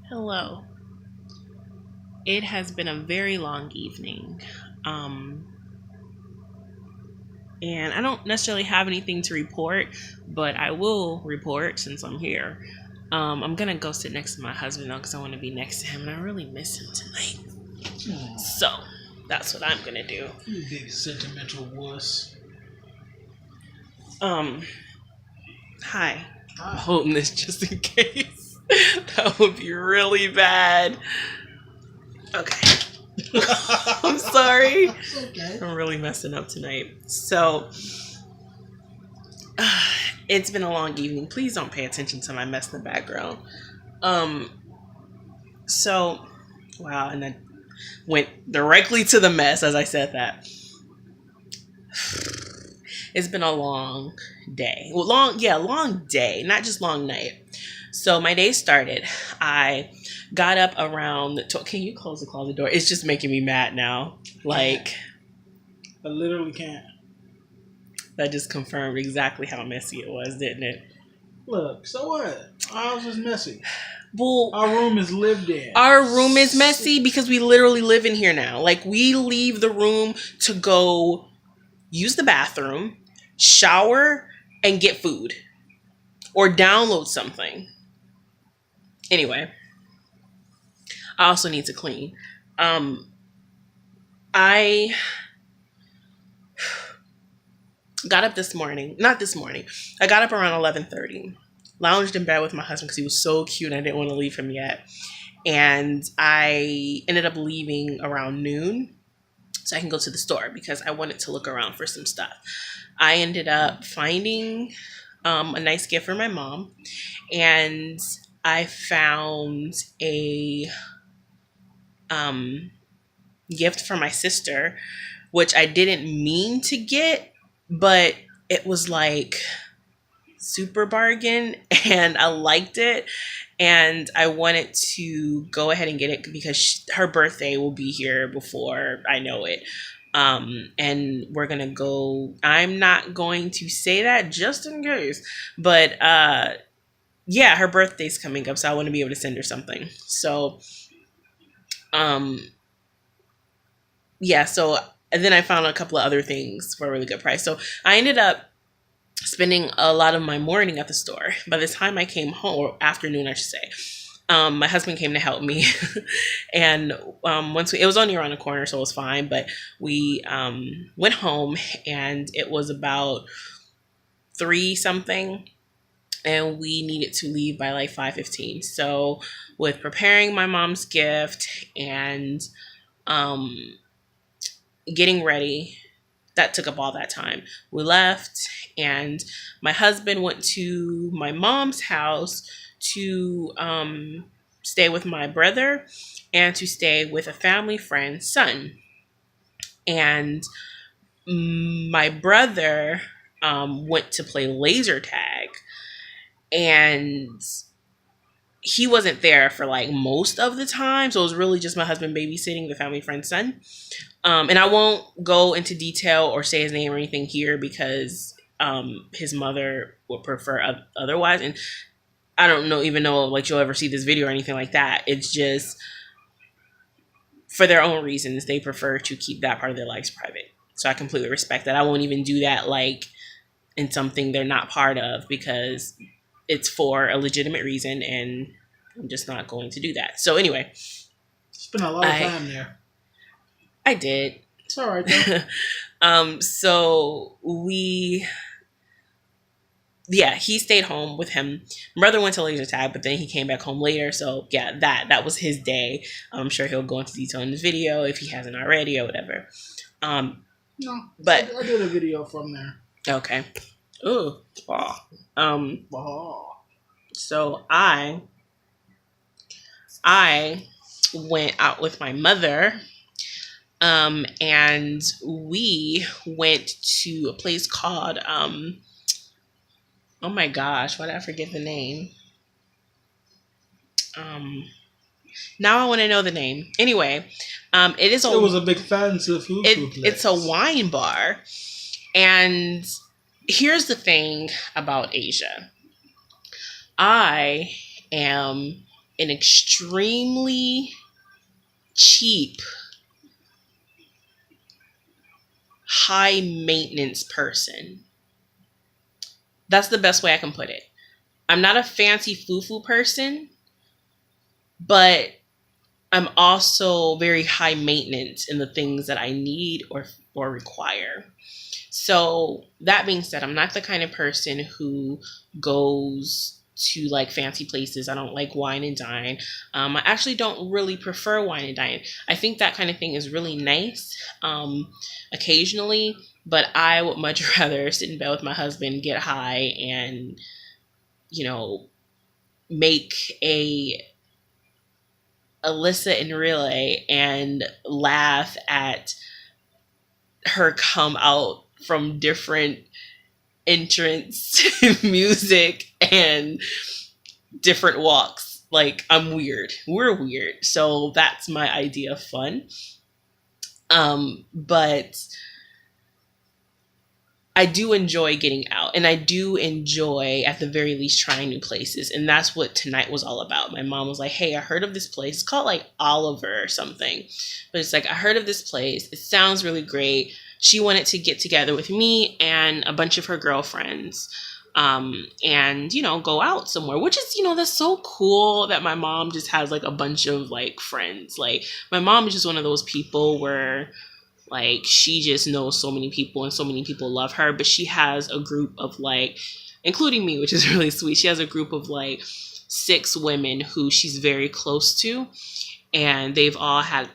Hello. It has been a very long evening. And I don't necessarily have anything to report, but I will report since I'm here. I'm gonna go sit next to my husband though, because I want to be next to him, and I really miss him tonight. Aw, So that's what I'm gonna do. you big sentimental wuss. Um, Hi. I'm Hi. holding this just in case. That would be really bad. Okay. I'm sorry. It's okay. I'm really messing up tonight. So, it's been a long evening. Please don't pay attention to my mess in the background. Um, so, wow, and I went directly to the mess as I said that. It's been a long day. Well, long day, not just long night. So my day started. I got up around. Can you close the closet door? It's just making me mad now. Like, I literally can't. that just confirmed exactly how messy it was, didn't it? Look, so what? Our house is messy. Well, Our room is lived in. our room is messy because we literally live in here now. Like, we leave the room to go use the bathroom, shower, and get food or download something. Anyway, I also need to clean. I got up this morning. Not this morning. I got up around 11:30. Lounged in bed with my husband because he was so cute and I didn't want to leave him yet. And I ended up leaving around noon so I can go to the store because I wanted to look around for some stuff. I ended up finding a nice gift for my mom, and I found a gift for my sister, which I didn't mean to get, but it was like super bargain and I liked it. And I wanted to go ahead and get it because her birthday will be here before I know it. And we're gonna go. I'm not going to say that just in case, but yeah, her birthday's coming up, so I want to be able to send her something. So, um, yeah. So and then I found a couple of other things for a really good price. So I ended up spending a lot of my morning at the store. By the time I came home, or afternoon, I should say, my husband came to help me, and it was only around the corner, so it was fine. But we went home, and it was about 3 something, and we needed to leave by like 5:15. So with preparing my mom's gift and um, getting ready, that took up all that time. We left, and my husband went to my mom's house to stay with my brother and to stay with a family friend's son. And my brother went to play laser tag, and he wasn't there for like most of the time. So it was really just my husband babysitting the family friend's son. And I won't go into detail or say his name or anything here because his mother would prefer otherwise. And I don't even know like you'll ever see this video or anything like that. It's just for their own reasons, they prefer to keep that part of their lives private. So I completely respect that. I won't even do that like in something they're not part of because it's for a legitimate reason, and I'm just not going to do that. So anyway, Spent a lot of time there. I did. It's all right though. So he stayed home with him. My brother went to laser tag, but then he came back home later. So yeah, that was his day. I'm sure he'll go into detail in this video if he hasn't already or whatever. No, but I did a video from there. Okay. Ooh. Wow. Oh. So I went out with my mother. And we went to a place called oh my gosh, why did I forget the name? Now I want to know the name. Anyway, it was a big fancy food place. It's a wine bar. And here's the thing about Asia. I am an extremely cheap, high maintenance person. That's the best way I can put it. I'm not a fancy foo-foo person, but I'm also very high maintenance in the things that I need or require. So that being said, I'm not the kind of person who goes to like fancy places. I don't like wine and dine. I actually don't really prefer wine and dine. I think that kind of thing is really nice occasionally, but I would much rather sit in bed with my husband, get high, and, you know, make a Alyssa and Relay and laugh at her come out from different entrance music and different walks. Like, I'm weird. We're weird. So that's my idea of fun. But I do enjoy getting out, and I do enjoy at the very least trying new places. And that's what tonight was all about. My mom was like, hey, I heard of this place. It's called like Oliver or something, but it's like, I heard of this place. It sounds really great. She wanted to get together with me and a bunch of her girlfriends, and, you know, go out somewhere, which is, you know, that's so cool that my mom just has like a bunch of like friends. Like, my mom is just one of those people where, like, she just knows so many people and so many people love her, but she has a group of like, including me, which is really sweet. She has a group of like 6 women who she's very close to, and they've all had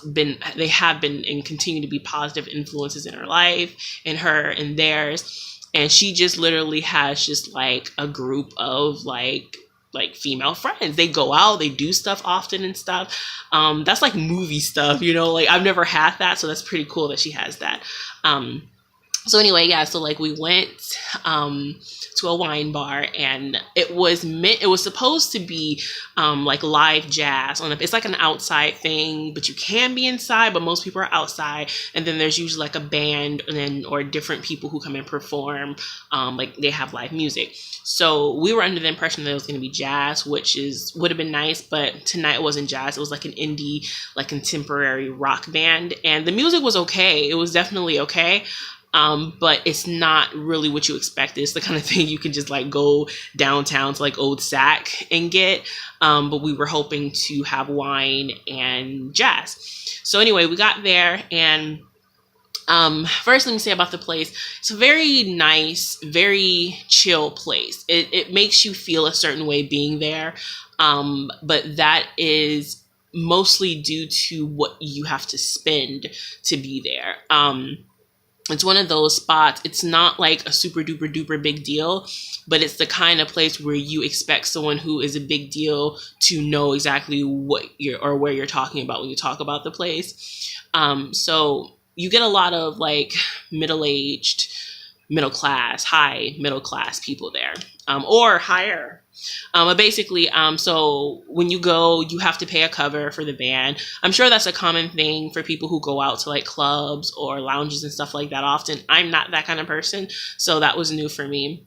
they have been and continue to be positive influences in her life, in her and theirs. And she just literally has just like a group of like female friends. They go out, they do stuff often and stuff. That's like movie stuff, you know, like I've never had that. So that's pretty cool that she has that. So anyway, yeah, so like we went to a wine bar, and it was supposed to be like live jazz it's like an outside thing, but you can be inside, but most people are outside. And then there's usually like a band or different people who come and perform, like they have live music. So we were under the impression that it was going to be jazz, which would have been nice, but tonight it wasn't jazz. It was like an indie, like contemporary rock band, and the music was okay. It was definitely okay. But it's not really what you expect. It's the kind of thing you can just like go downtown to like Old Sac and get. But we were hoping to have wine and jazz. So anyway, we got there, and first let me say about the place. It's a very nice, very chill place. It makes you feel a certain way being there. But that is mostly due to what you have to spend to be there. It's one of those spots. It's not like a super duper duper big deal, but it's the kind of place where you expect someone who is a big deal to know exactly what where you're talking about when you talk about the place. So you get a lot of like middle-aged, high middle class people there, or higher. But basically, so when you go, you have to pay a cover for the band. I'm sure that's a common thing for people who go out to like clubs or lounges and stuff like that often. I'm not that kind of person, so that was new for me.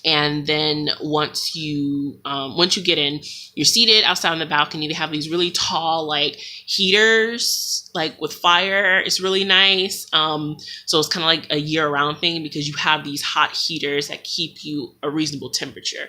And then once you get in, you're seated outside on the balcony. They have these really tall like heaters, like with fire. It's really nice. So it's kind of like a year-round thing because you have these hot heaters that keep you a reasonable temperature.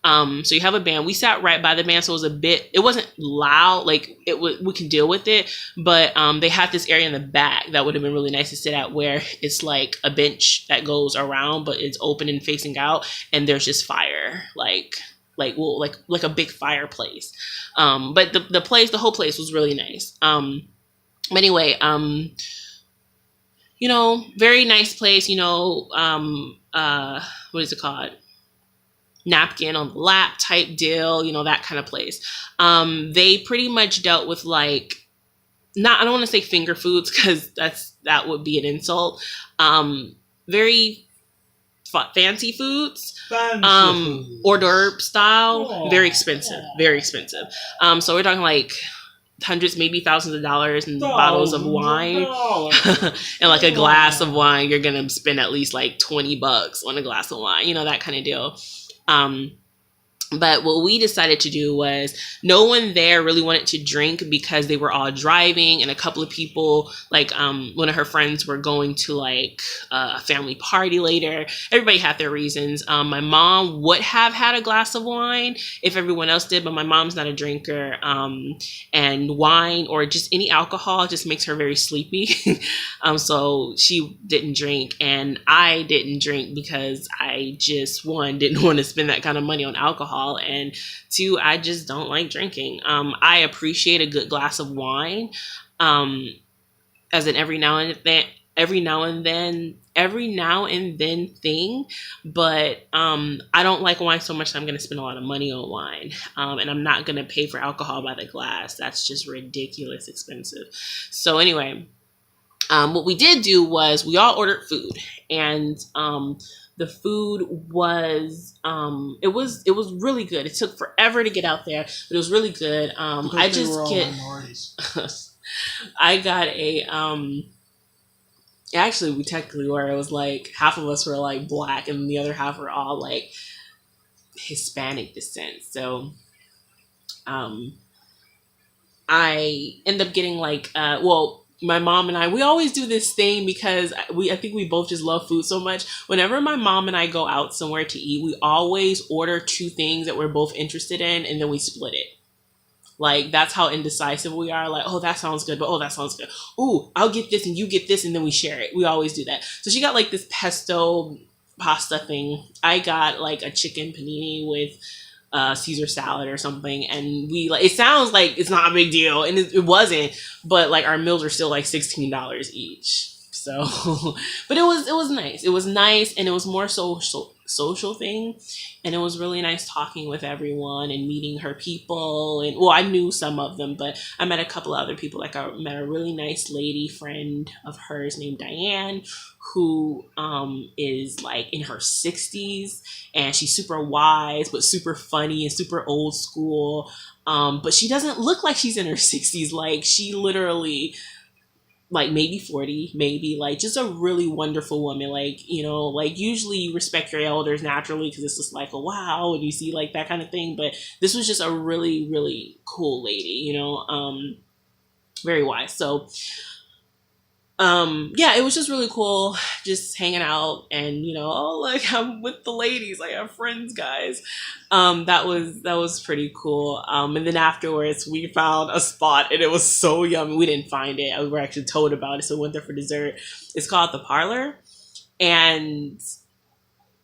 So you have a band. We sat right by the band, so it wasn't loud. Like we can deal with it, but they had this area in the back that would have been really nice to sit at, where it's like a bench that goes around, but it's open and facing out, and there's just fire, like a big fireplace. But the whole place was really nice. But anyway, you know, very nice place. You know, what is it called? Napkin on the lap type deal, you know, that kind of place. They pretty much dealt with like, I don't want to say finger foods because that would be an insult. Very fancy foods, hors d'oeuvre style, very expensive. So we're talking like hundreds, maybe thousands of dollars in bottles of wine. And like a glass of wine, you're gonna spend at least like $20 on a glass of wine, you know, that kind of deal. But what we decided to do was no one there really wanted to drink because they were all driving, and a couple of people, like one of her friends, were going to like a family party later. Everybody had their reasons. My mom would have had a glass of wine if everyone else did, but my mom's not a drinker. And wine or just any alcohol just makes her very sleepy. So she didn't drink, and I didn't drink because I just, one, didn't want to spend that kind of money on alcohol, and two, I just don't like drinking. I appreciate a good glass of wine, as an every now and then thing, but I don't like wine so much that I'm going to spend a lot of money on wine, and I'm not going to pay for alcohol by the glass. That's just ridiculous expensive. So anyway, what we did do was we all ordered food, and the food was it was really good. It took forever to get out there, but it was really good. I just get I got a actually we technically were, it was like half of us were like black and the other half were all like Hispanic descent. So I end up getting like my mom and we always do this thing because I think we both just love food so much. Whenever my mom and I go out somewhere to eat, we always order two things that we're both interested in, and then we split it. Like, that's how indecisive we are. Like, oh, that sounds good, but oh, that sounds good. Ooh, I'll get this and you get this, and then we share it. We always do that. So she got like this pesto pasta thing. I got like a chicken panini with Caesar salad or something, and we like, it sounds like it's not a big deal, and it wasn't, but like our meals are still like $16 each. So but it was nice. It was nice, and it was more social thing, and it was really nice talking with everyone and meeting her people. And well, I knew some of them, but I met a couple of other people. Like, I met a really nice lady friend of hers named Diane, who is like in her 60s, and she's super wise but super funny and super old school, but she doesn't look like she's in her 60s. Like, she literally, like, maybe 40, maybe, like, just a really wonderful woman. Like, you know, like, usually you respect your elders naturally because it's just like, oh, wow, and you see like that kind of thing, but this was just a really, really cool lady, you know, very wise. So yeah, it was just really cool just hanging out, and you know, oh, like, I'm with the ladies, like, I have friends, guys. That was pretty cool. And then afterwards we found a spot, and it was so yummy. We didn't find it, we were actually told about it, so we went there for dessert. It's called The Parlor, and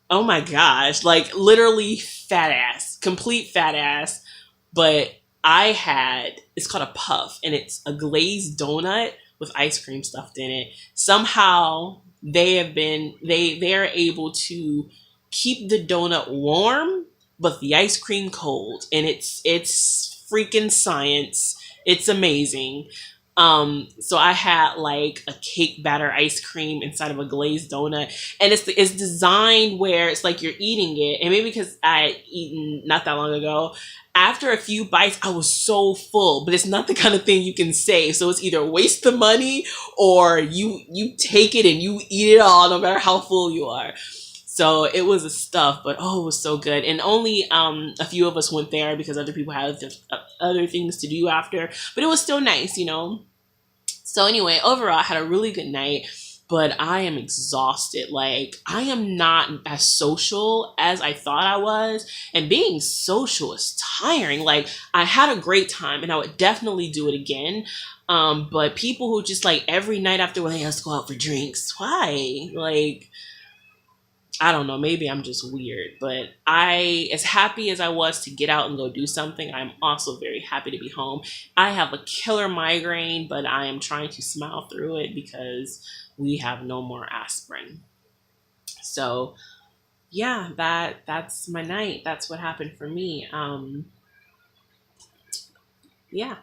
oh my gosh, like, literally fat ass, complete fat ass. But it's called a puff, and it's a glazed donut with ice cream stuffed in it. Somehow they are able to keep the donut warm, but the ice cream cold, and it's freaking science. It's amazing. So I had like a cake batter ice cream inside of a glazed donut, and it's designed where it's like you're eating it, and maybe because I had eaten not that long ago, after a few bites I was so full, but it's not the kind of thing you can save. So it's either waste the money or you take it and you eat it all, no matter how full you are. So it was a stuff, but oh, it was so good. And only a few of us went there because other people had other things to do after, but it was still nice, you know. So anyway, overall, I had a really good night, but I am exhausted. Like, I am not as social as I thought I was, and being social is tiring. Like, I had a great time, and I would definitely do it again. But people who just like every night after, well, hey, let's go out for drinks. Why? Like, I don't know, maybe I'm just weird, but as happy as I was to get out and go do something, I'm also very happy to be home. I have a killer migraine, but I am trying to smile through it because we have no more aspirin. So yeah, that's my night. That's what happened for me. Yeah.